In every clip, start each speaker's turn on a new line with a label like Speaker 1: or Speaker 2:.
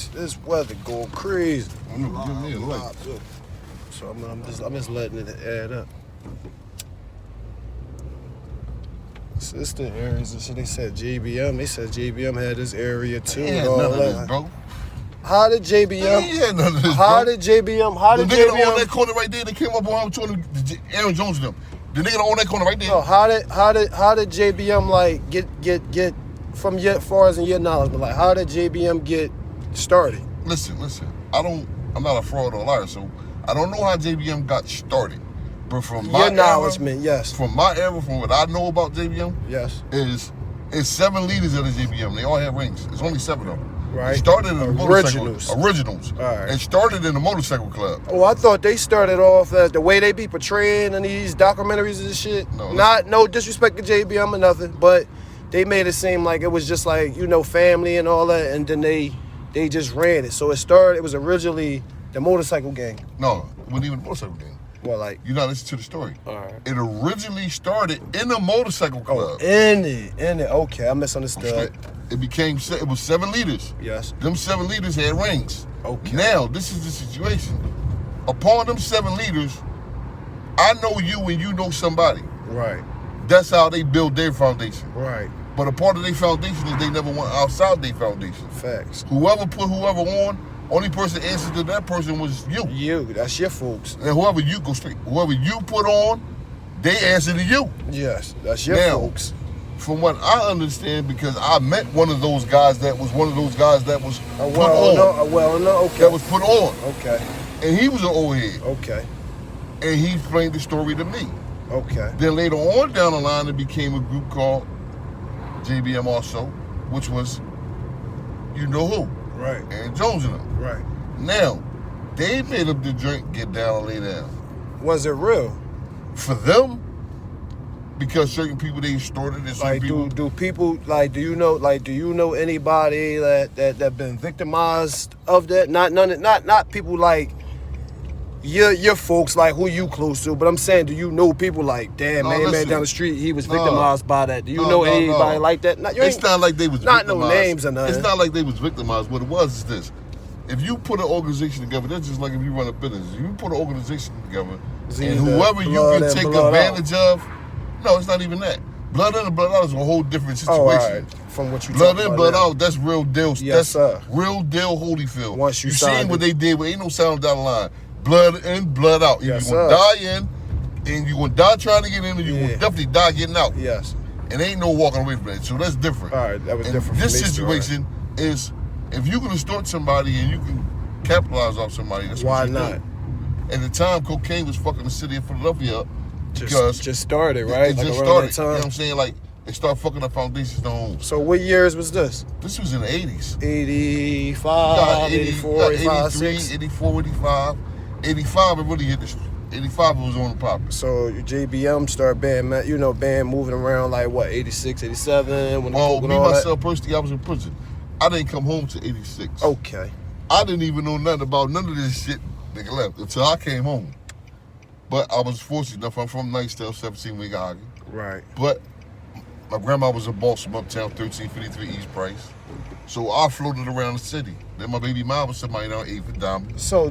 Speaker 1: this weather going crazy.
Speaker 2: I know, give me a light.
Speaker 1: So I'm just letting it add up. So it's the areas and shit. They said JBM. They said JBM had this area too.
Speaker 2: Ain't
Speaker 1: And
Speaker 2: had
Speaker 1: all
Speaker 2: none of
Speaker 1: that.
Speaker 2: this, bro.
Speaker 1: How did JBM?
Speaker 2: Ain't had none of this,
Speaker 1: How
Speaker 2: bro.
Speaker 1: did JBM? How
Speaker 2: The
Speaker 1: did
Speaker 2: nigga that owned that
Speaker 1: JBM?
Speaker 2: corner right there, they came up on Aaron Jones and them. The nigga that owned that corner right there.
Speaker 1: No, how did JBM like get from your far as in your knowledge, but like how did JBM get started?
Speaker 2: Listen. I'm not a fraud or a liar, so I don't know how JBM got started. But from my
Speaker 1: Your knowledge, man, yes.
Speaker 2: From my era, from what I know about JBM,
Speaker 1: Yes.
Speaker 2: is 7 leaders of the JBM. They all have rings. There's only 7 of them.
Speaker 1: Right.
Speaker 2: It started in the
Speaker 1: Originals.
Speaker 2: Originals.
Speaker 1: All right.
Speaker 2: It started in the motorcycle club.
Speaker 1: Oh, I thought they started off as the way they be portraying in these documentaries and shit. No disrespect to JBM or nothing, but they made it seem like it was just like, family and all that, and then they just ran it. So it was originally the motorcycle gang.
Speaker 2: No, it wasn't even a motorcycle gang.
Speaker 1: Well, like,
Speaker 2: You're not listening to the story.
Speaker 1: all right.
Speaker 2: It originally started in a motorcycle
Speaker 1: Oh,
Speaker 2: club.
Speaker 1: in it. Okay, I misunderstood.
Speaker 2: It was 7 leaders.
Speaker 1: Yes.
Speaker 2: Them 7 leaders had rings.
Speaker 1: Okay.
Speaker 2: Now, this is the situation. Upon them 7 leaders, I know you and you know somebody.
Speaker 1: Right.
Speaker 2: That's how they build their foundation.
Speaker 1: Right.
Speaker 2: But a part of their foundation is they never went outside their foundation.
Speaker 1: Facts.
Speaker 2: Whoever put whoever on, only person answered to that person was you.
Speaker 1: That's your folks.
Speaker 2: And whoever you put on, they answer to you.
Speaker 1: Yes, that's your
Speaker 2: Now,
Speaker 1: folks.
Speaker 2: From what I understand, because I met one of those guys that was put on.
Speaker 1: Okay.
Speaker 2: That was put on.
Speaker 1: Okay.
Speaker 2: And he was an old head.
Speaker 1: Okay.
Speaker 2: And he explained the story to me.
Speaker 1: Okay.
Speaker 2: Then later on down the line, it became a group called JBM also, which was, you know who?
Speaker 1: Right.
Speaker 2: Aaron Jones and them.
Speaker 1: Right.
Speaker 2: Now, they made up the drink, get down and lay down.
Speaker 1: Was it real?
Speaker 2: For them, because certain people they started and certain
Speaker 1: Like,
Speaker 2: people.
Speaker 1: do people do you know anybody that been victimized of that? Not people like your folks, like who you close to, but I'm saying, do you know people like, damn,
Speaker 2: No,
Speaker 1: man
Speaker 2: listen.
Speaker 1: down the street, he was victimized by that? Do you know
Speaker 2: No.
Speaker 1: anybody like that?
Speaker 2: It's not like they was
Speaker 1: not
Speaker 2: victimized.
Speaker 1: no names or nothing.
Speaker 2: It's not like they was victimized. What it was is this. If you put an organization together, that's just like if you run a business. If you put an organization together,
Speaker 1: It's
Speaker 2: and
Speaker 1: either
Speaker 2: whoever you
Speaker 1: blood
Speaker 2: can
Speaker 1: in,
Speaker 2: take
Speaker 1: blood
Speaker 2: advantage of, no, it's not even that. Blood in and blood out is a whole different situation.
Speaker 1: Oh, all right. From what you
Speaker 2: Blood
Speaker 1: talking
Speaker 2: in,
Speaker 1: about
Speaker 2: blood
Speaker 1: now.
Speaker 2: out, that's real deal.
Speaker 1: Yes,
Speaker 2: that's
Speaker 1: sir.
Speaker 2: real deal Holyfield.
Speaker 1: Once you
Speaker 2: seen
Speaker 1: signed
Speaker 2: what
Speaker 1: it.
Speaker 2: they did, but ain't no sound down the line. Blood in, blood out.
Speaker 1: Yes,
Speaker 2: You're going to
Speaker 1: sir.
Speaker 2: die in, and you're going to die trying to get in, and you're going to definitely die getting out.
Speaker 1: Yes.
Speaker 2: And ain't no walking away from that. So that's different.
Speaker 1: All right, that was
Speaker 2: And
Speaker 1: different.
Speaker 2: This
Speaker 1: for me,
Speaker 2: situation is, if you can extort somebody and you can capitalize off somebody, that's
Speaker 1: Why
Speaker 2: what you
Speaker 1: not?
Speaker 2: do. At the time, cocaine was fucking the city of Philadelphia up because
Speaker 1: just started, right?
Speaker 2: It
Speaker 1: Like
Speaker 2: just
Speaker 1: around
Speaker 2: started.
Speaker 1: that
Speaker 2: You know
Speaker 1: time.
Speaker 2: what I'm saying? Like, they start fucking up foundations to homes.
Speaker 1: So what years was this?
Speaker 2: This was in the 80s.
Speaker 1: 85, 84, 85, 6.
Speaker 2: 84, 85. 85, it really hit the street. 85, it was on the property.
Speaker 1: So your JBM started band moving around like what, 86, 87? When the
Speaker 2: Well,
Speaker 1: coke and
Speaker 2: me,
Speaker 1: all
Speaker 2: myself, personally, I was in prison. I didn't come home to 86.
Speaker 1: that? Okay.
Speaker 2: I didn't even know nothing about none of this shit nigga left until I came home. But I was fortunate enough. I'm from Knightsdale, 17 Weehawken.
Speaker 1: Right.
Speaker 2: But my grandma was a boss from uptown, 1353 East Price. So I floated around the city. Then my baby mom was somebody down 8th and Diamond.
Speaker 1: So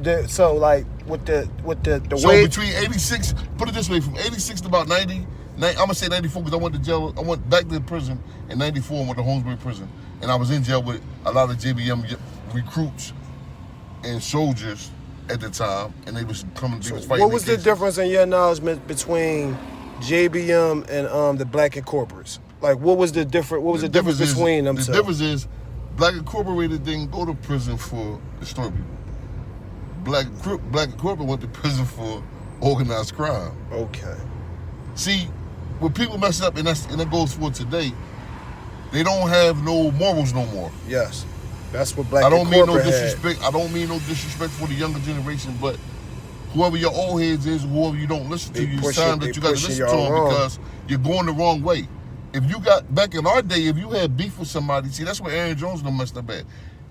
Speaker 1: like with the
Speaker 2: So
Speaker 1: way
Speaker 2: between 86, put it this way, from 86 to about 90, I'm gonna say 94 because I went to jail. I went back to prison in 94 and went to Holmesbury prison. And I was in jail with a lot of JBM recruits and soldiers at the time, and they was coming. They was fighting.
Speaker 1: what was the difference in your acknowledgement between JBM and the Black Incorporates? Like what was the difference? What was the difference between them two?
Speaker 2: The difference is, Black Incorporated didn't go to prison for extorting people. Black Incorporated went to prison for organized crime.
Speaker 1: Okay.
Speaker 2: See, when people mess up, and that goes for today, they don't have no morals no more.
Speaker 1: Yes. That's what Black
Speaker 2: I don't mean no
Speaker 1: Incorporated had.
Speaker 2: disrespect. I don't mean no disrespect for the younger generation, but whoever your old heads is, whoever you don't listen to, you sign that you got to listen to them because you're going the wrong way. If you got, back in our day, if you had beef with somebody, see, that's where Aaron Jones done messed up at.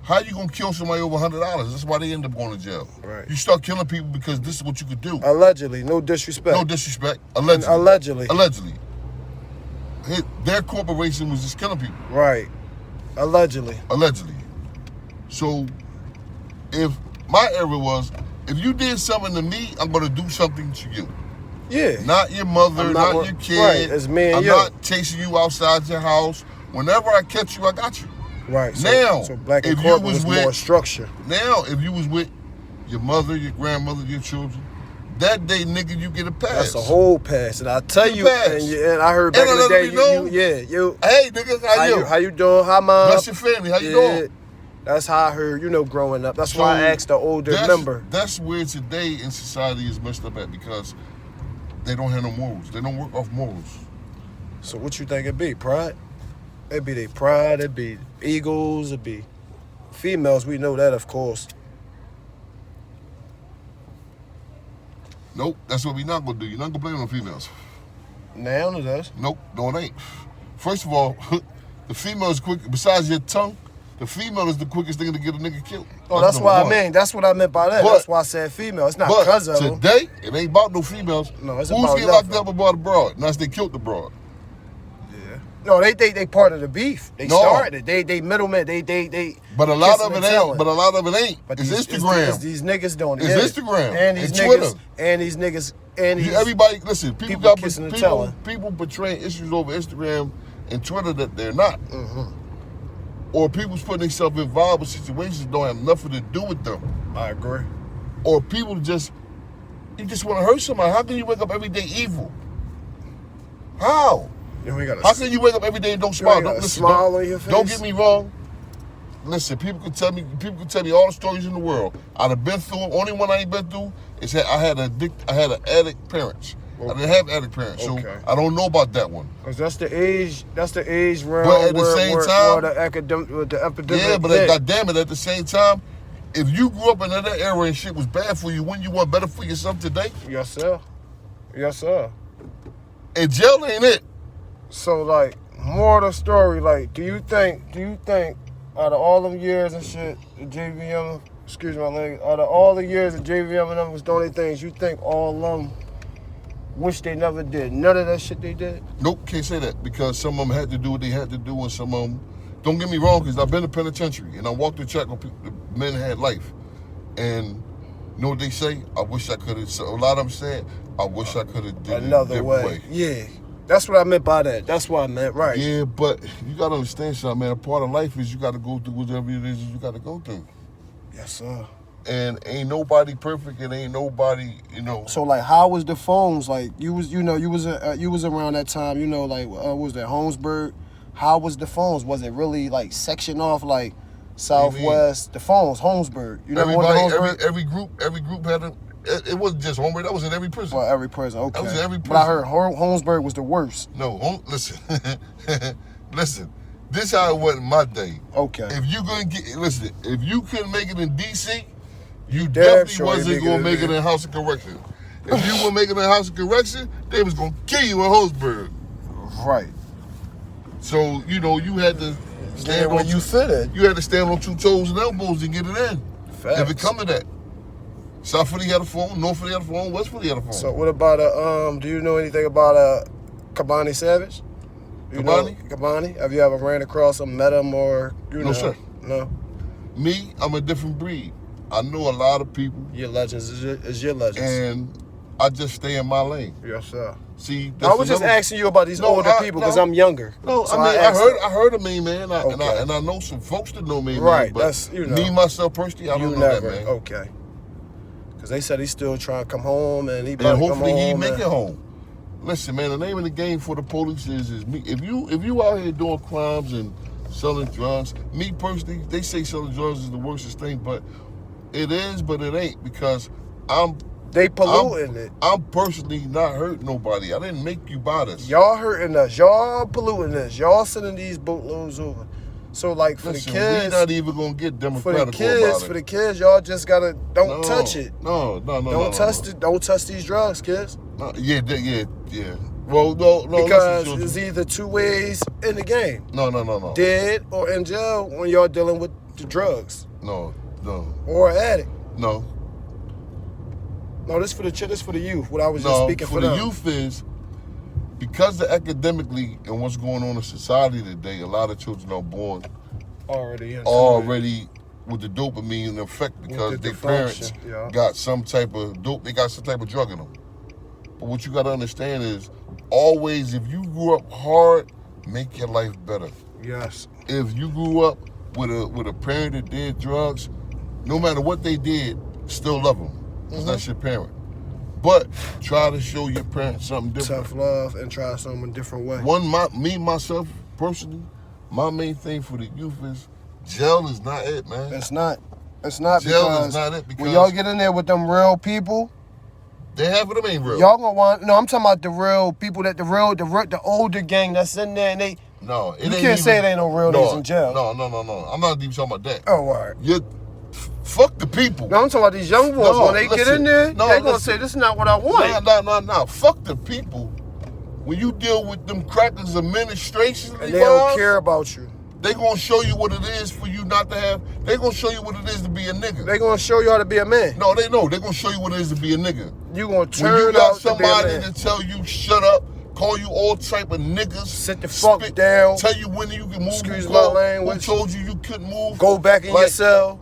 Speaker 2: How you gonna kill somebody over $100? That's why they end up going to jail.
Speaker 1: Right.
Speaker 2: You start killing people because this is what you could do.
Speaker 1: Allegedly, no disrespect.
Speaker 2: No disrespect. Allegedly.
Speaker 1: Allegedly.
Speaker 2: Their corporation was just killing people.
Speaker 1: Right. Allegedly.
Speaker 2: Allegedly. So if my era was, if you did something to me, I'm gonna do something to you.
Speaker 1: Yeah.
Speaker 2: Not your mother, not your kid.
Speaker 1: Right, it's me and
Speaker 2: I'm
Speaker 1: you.
Speaker 2: not chasing you outside your house. Whenever I catch you, I got you.
Speaker 1: Right.
Speaker 2: So
Speaker 1: black and
Speaker 2: if you
Speaker 1: corporate
Speaker 2: was
Speaker 1: was more structure.
Speaker 2: Now, if you was with your mother, your grandmother, your children, that day, nigga, you get a pass.
Speaker 1: That's a whole pass. And I tell you, and I heard back
Speaker 2: and
Speaker 1: in the day,
Speaker 2: hey, nigga,
Speaker 1: how you doing? How mom?
Speaker 2: Bless your family. How you doing?
Speaker 1: That's how I heard, growing up. That's why I asked the older member.
Speaker 2: That's where today in society is messed up at, because they don't have no morals. They don't work off morals.
Speaker 1: So what you think it be? Pride? It'd be their pride. It'd be egos. It'd be females. We know that, of course.
Speaker 2: Nope, that's what we not gonna do. You're not gonna blame it on females.
Speaker 1: Now it does.
Speaker 2: Nope, no, it ain't. First of all, the female is quick. Besides your tongue, the female is the quickest thing to get a nigga killed.
Speaker 1: Oh, that's what I mean. That's what I meant by that. That's why I said female. It's not because of them.
Speaker 2: Today, it ain't about no females.
Speaker 1: No, it's
Speaker 2: Who's
Speaker 1: about
Speaker 2: getting locked up about a broad? Unless they killed the broad.
Speaker 1: Yeah. No, they part of the beef. They started it. They middlemen. They.
Speaker 2: But a lot of it ain't. But a lot of it ain't.
Speaker 1: But
Speaker 2: it's Instagram.
Speaker 1: These niggas doing it.
Speaker 2: It's Instagram
Speaker 1: and these niggas,
Speaker 2: Twitter.
Speaker 1: And these niggas. And
Speaker 2: everybody, listen. People portraying issues over Instagram and Twitter that they're not.
Speaker 1: Mm-hmm.
Speaker 2: Or people's putting themselves involved with situations that don't have nothing to do with them.
Speaker 1: I agree.
Speaker 2: Or people you just want to hurt somebody. How can you wake up every day evil? How? How can you wake up every day and don't smile? Don't listen.
Speaker 1: Smile on your face.
Speaker 2: Don't get me wrong. Listen, people can tell me all the stories in the world. I'd have been through. Only one I ain't been through is that I had an addict parents. Okay. I didn't have addict parents, so I don't know about that one.
Speaker 1: Cause that's the age realm.
Speaker 2: But at the same time,
Speaker 1: the epidemic.
Speaker 2: Yeah, but goddamn it, at the same time, if you grew up in that era and shit was bad for you, wouldn't you want better for yourself today?
Speaker 1: Yes, sir. Yes, sir.
Speaker 2: And jail ain't it.
Speaker 1: So, like, more of the story, like, do you think, out of all them years and shit, the JVM, excuse my language, out of all the years that JVM and them was doing their things, you think all of them wish they never did none of that shit they did?
Speaker 2: Nope, can't say that, because some of them had to do what they had to do, and some of them, don't get me wrong, because I've been to penitentiary, and I walked the track where men had life. And you know what they say? I wish I could have, a lot of them said, I wish I could have did
Speaker 1: another
Speaker 2: it a different way.
Speaker 1: Yeah. That's what I meant by that. That's what I meant, right.
Speaker 2: Yeah, but you got to understand something, man. A part of life is you got to go through whatever it is you got to go through.
Speaker 1: Yes, sir.
Speaker 2: And ain't nobody perfect, and ain't nobody,
Speaker 1: So, like, how was the phones? Like, you was around that time, like, what was that, Holmesburg? How was the phones? Was it really, like, section off, like, Southwest? The phones, Holmesburg. You never went to Holmesburg?
Speaker 2: Every group had a... It wasn't just Holmesburg. That was in every prison.
Speaker 1: Well, every prison, okay.
Speaker 2: That was in every prison.
Speaker 1: But I heard Holmesburg was the worst.
Speaker 2: No, listen. Listen. This how it was in my day.
Speaker 1: Okay.
Speaker 2: If you couldn't make it in D.C., you definitely wasn't going to make it in House of Correction. If you were making it in House of Correction, they was going to kill you in Holmesburg.
Speaker 1: Right.
Speaker 2: So, you had to stand on... You had to stand on 2 toes and elbows and get it in.
Speaker 1: Facts.
Speaker 2: If it come to that. South Philly had a phone, North Philly had a phone, West Philly had a phone.
Speaker 1: So what about do you know anything about Kabani Savage? Kabani? Have you ever ran across him, met him, or
Speaker 2: No, sir.
Speaker 1: No.
Speaker 2: Me, I'm a different breed. I know a lot of people.
Speaker 1: Your legends is your legends.
Speaker 2: And I just stay in my lane.
Speaker 1: Yes, sir.
Speaker 2: See,
Speaker 1: I was just asking you about these older people because I'm younger.
Speaker 2: No, so I heard of Main Man, and I know some folks that know Main Man.
Speaker 1: Right,
Speaker 2: but
Speaker 1: that's
Speaker 2: me myself personally, I don't know that, man.
Speaker 1: Okay. Because they said he's still trying to come home, and
Speaker 2: hopefully he make it home. Listen, man, the name of the game for the police is me. If you out here doing crimes and selling drugs, me personally, they say selling drugs is the worstest thing, but it is, but it ain't, because
Speaker 1: they polluting it.
Speaker 2: I'm personally not hurting nobody. I didn't make you buy this.
Speaker 1: Y'all hurting us. Y'all polluting us. Y'all sending these boatloads over. So, like, for the kids,
Speaker 2: we're not even gonna get democratic about it.
Speaker 1: For the kids, y'all just gotta don't touch it.
Speaker 2: No.
Speaker 1: Don't touch it. Don't touch these drugs, kids.
Speaker 2: Yeah. Well, no.
Speaker 1: Because it's either 2 ways in the game.
Speaker 2: No.
Speaker 1: Dead or in jail when y'all dealing with the drugs.
Speaker 2: No.
Speaker 1: Or an addict.
Speaker 2: No.
Speaker 1: No, this for the youth. What I was just speaking for them.
Speaker 2: The youth is, because of academically and what's going on in society today, a lot of children are born already with the dopamine effect because their parents got some type of dope. They got some type of drug in them. But what you got to understand is, always, if you grew up hard, make your life better.
Speaker 1: Yes.
Speaker 2: If you grew up with a parent that did drugs, no matter what they did, still love them. Because that's your parent. But try to show your parents something different.
Speaker 1: Tough love and try something a different way.
Speaker 2: Myself, personally, my main thing for the youth is jail is not it, man.
Speaker 1: It's not. It's not.
Speaker 2: Jail is not it because
Speaker 1: when y'all get in there with them real people,
Speaker 2: they have it, them ain't real.
Speaker 1: Y'all gonna want, no, I'm talking about the real people the older gang that's in there and they,
Speaker 2: no, it
Speaker 1: you
Speaker 2: ain't
Speaker 1: can't say it ain't no real niggas in jail.
Speaker 2: No. I'm not even talking about that.
Speaker 1: Oh, all right.
Speaker 2: Fuck the people.
Speaker 1: No, I'm talking about these young boys. When they get in there, they gonna say, this is not what I want.
Speaker 2: No. Fuck the people. When you deal with them crackers administration,
Speaker 1: and they don't care about you.
Speaker 2: They gonna show you what it is for you not to have. They gonna show you what it is to be a nigga.
Speaker 1: They gonna show you how to be a man.
Speaker 2: No, they know. They gonna show you what it is to be a nigga.
Speaker 1: You gonna turn
Speaker 2: when you got
Speaker 1: out
Speaker 2: somebody
Speaker 1: to be a man.
Speaker 2: to tell you shut up, call you all type of niggas,
Speaker 1: sit the fuck down,
Speaker 2: tell you when you can move.
Speaker 1: Excuse my language.
Speaker 2: Who told you couldn't move?
Speaker 1: Go back in your cell.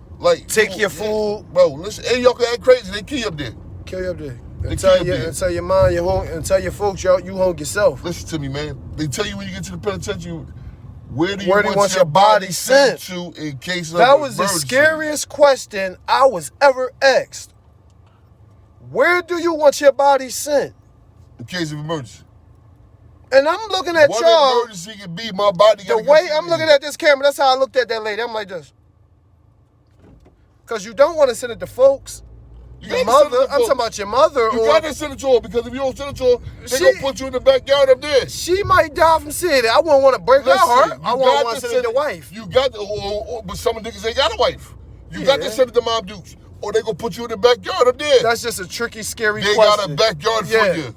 Speaker 1: Take your
Speaker 2: food, bro. Listen, hey, y'all can act crazy. They kill you up there.
Speaker 1: Kill you up there. And tell your mom you're home, and tell your folks you home yourself.
Speaker 2: Listen to me, man. They tell you when you get to the penitentiary, where do you
Speaker 1: want your body sent
Speaker 2: to in case of
Speaker 1: That was the scariest question I was ever asked. Where do you want your body sent?
Speaker 2: In case of emergency.
Speaker 1: And I'm looking at y'all.
Speaker 2: What emergency can be? My body.
Speaker 1: The way I'm looking at this camera, that's how I looked at that lady. I'm like this. Because you don't want to send it to folks. Your mother, I'm talking about your mother.
Speaker 2: You got to send it to her because if you don't send it to her, they're going to put you in the backyard up there.
Speaker 1: She might die from seeing it. I wouldn't want to break her heart. I wouldn't want to send it to wife.
Speaker 2: You got to, but some niggas ain't got a wife. You got to send it to Mom Dukes. Or they going to put you in the backyard up there.
Speaker 1: That's just a tricky, scary question.
Speaker 2: They got a backyard for you.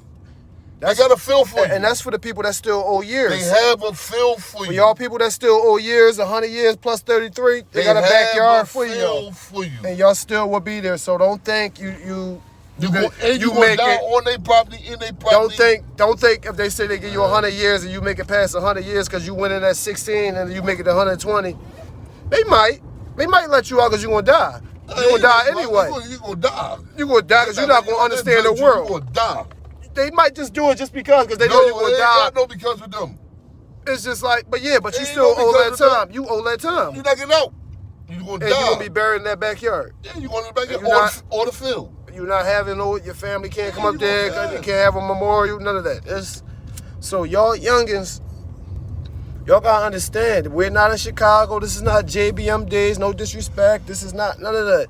Speaker 2: They got a feel for you.
Speaker 1: And that's for the people that still owe years.
Speaker 2: They have a feel for you.
Speaker 1: For y'all people that still owe years, 100 years plus 33, they got a backyard for you. And y'all still will be there. So don't think you
Speaker 2: make it on their property, in their property.
Speaker 1: Don't think if they say they give you 100 years and you make it past 100 years because you went in at 16 and you make it to 120. They might let you out because you're gonna die. You're gonna die anyway.
Speaker 2: You're gonna die.
Speaker 1: You're gonna die because you're not gonna understand the world.
Speaker 2: You're gonna die.
Speaker 1: They might just do it just because they know you're gonna die.
Speaker 2: No, because of them.
Speaker 1: It's just like, but you still owe that time. You owe that time.
Speaker 2: You're not getting out. You're gonna die.
Speaker 1: And you're gonna be buried in that backyard.
Speaker 2: Yeah, you're going to the backyard or the field.
Speaker 1: You're not having your family can't come up there. You can't have a memorial. None of that. So y'all youngins, y'all gotta understand. We're not in Chicago. This is not JBM days. No disrespect. This is not none of that.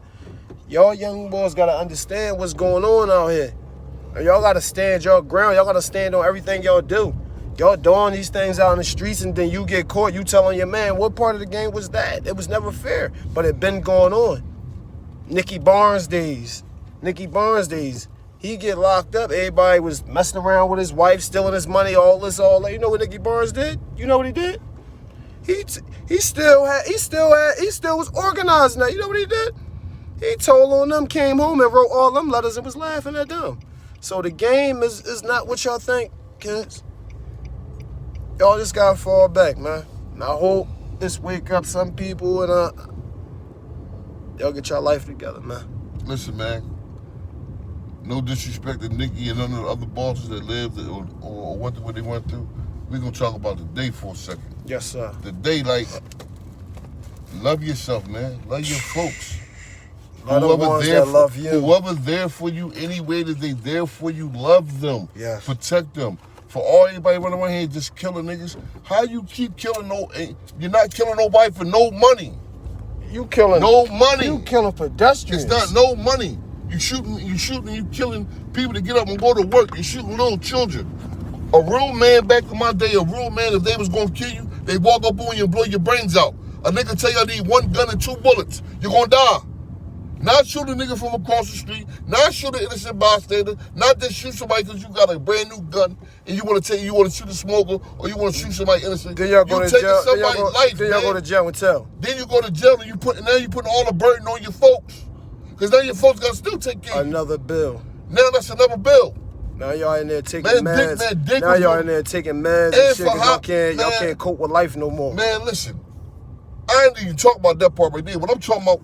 Speaker 1: Y'all young boys gotta understand what's going on out here. And y'all gotta stand your ground. Y'all gotta stand on everything y'all do. Y'all doing these things out in the streets and then you get caught. You telling your man, what part of the game was that? It was never fair, but it been going on. Nicky Barnes days. He get locked up. Everybody was messing around with his wife, stealing his money, all that. You know what Nicky Barnes did? You know what he did? He still was organized now. You know what he did? He told on them, came home and wrote all them letters and was laughing at them. So the game is not what y'all think, kids. Y'all just gotta fall back, man. And I hope this wake up some people and y'all get your life together, man.
Speaker 2: Listen, man. No disrespect to Nicky and none of the other bosses that lived or went through what they went through. We're gonna talk about the day for a second.
Speaker 1: Yes, sir.
Speaker 2: The day, love yourself, man. Love your folks. Whoever's there for you, any way that they there for you, love them.
Speaker 1: Yes.
Speaker 2: Protect them. For everybody running around here just killing niggas, how you keep killing you're not killing nobody for no money.
Speaker 1: You killing
Speaker 2: no money.
Speaker 1: You killing pedestrians.
Speaker 2: It's not no money. You killing people to get up and go to work. You shooting little children. A real man back in my day, if they was gonna kill you, they walk up on you and blow your brains out. A nigga tell you I need 1 gun and 2 bullets. You're gonna die. Not shoot a nigga from across the street. Not shoot an innocent bystander. Not just shoot somebody because you got a brand new gun and you want to shoot a smoker or you want to shoot somebody innocent.
Speaker 1: Then y'all go to jail. Then y'all go to jail and tell.
Speaker 2: Then you go to jail and you putting all the burden on your folks. Because now your folks got to still take care of you.
Speaker 1: Another bill.
Speaker 2: Now that's another bill.
Speaker 1: Now y'all in there taking meds. Now y'all in there taking meds and shit because y'all can't cope with life no more.
Speaker 2: Man, listen. I ain't even talk about that part right there. What I'm talking about,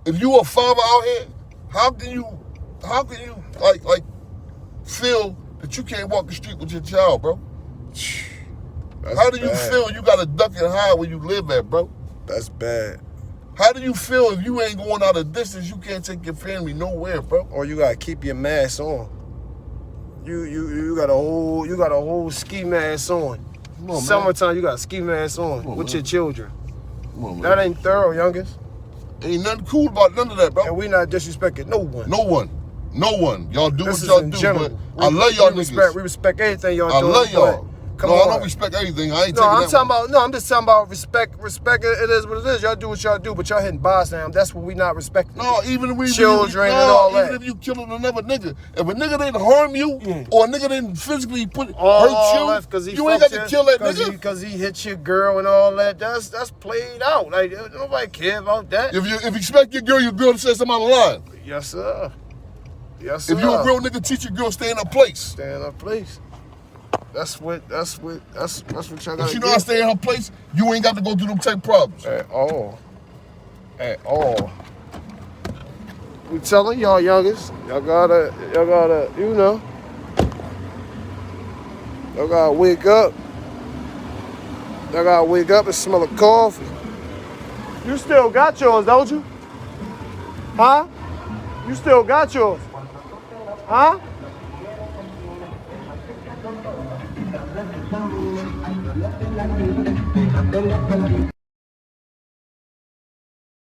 Speaker 2: if you a father out here, how can you like feel that you can't walk the street with your child, bro? How do you feel you gotta duck and hide where you live at, bro?
Speaker 1: That's bad.
Speaker 2: How do you feel if you ain't going out a distance, you can't take your family nowhere, bro?
Speaker 1: Or you gotta keep your mask on. You got a whole ski mask on.
Speaker 2: On,
Speaker 1: summertime, you got a ski mask on with your children.
Speaker 2: On,
Speaker 1: that ain't thorough, youngest.
Speaker 2: Ain't nothing cool about none of that, bro.
Speaker 1: And we not disrespecting no one.
Speaker 2: No one. Y'all do
Speaker 1: this
Speaker 2: what y'all do,
Speaker 1: general.
Speaker 2: but I love y'all niggas.
Speaker 1: We respect everything y'all do.
Speaker 2: I love y'all.
Speaker 1: Come
Speaker 2: on.
Speaker 1: on.
Speaker 2: I don't respect everything. I ain't
Speaker 1: no,
Speaker 2: taking
Speaker 1: I'm
Speaker 2: that
Speaker 1: talking
Speaker 2: one.
Speaker 1: about. No, I'm just talking about respect. Respect. It is what it is. Y'all do what y'all do, but y'all hitting bars now. That's what we not respecting.
Speaker 2: No, even if we
Speaker 1: children and all that.
Speaker 2: Even if you killing another nigga, if a nigga didn't harm you or a nigga didn't physically hurt you, you ain't got to kill that nigga.
Speaker 1: Because he hit your girl and all that. That's played out. Like nobody care about that.
Speaker 2: If you expect your girl to say something out of line.
Speaker 1: Yes, sir. Yes, sir.
Speaker 2: If you a real nigga, teach your girl stay in her place.
Speaker 1: Stay in her place. That's what y'all gotta
Speaker 2: If she know I stay in her place, you ain't got to go through them type problems.
Speaker 1: At all. We telling y'all youngest, y'all gotta, you know, y'all gotta wake up. Y'all gotta wake up and smell a coffee. You still got yours, don't you? Huh? You still got yours? Huh?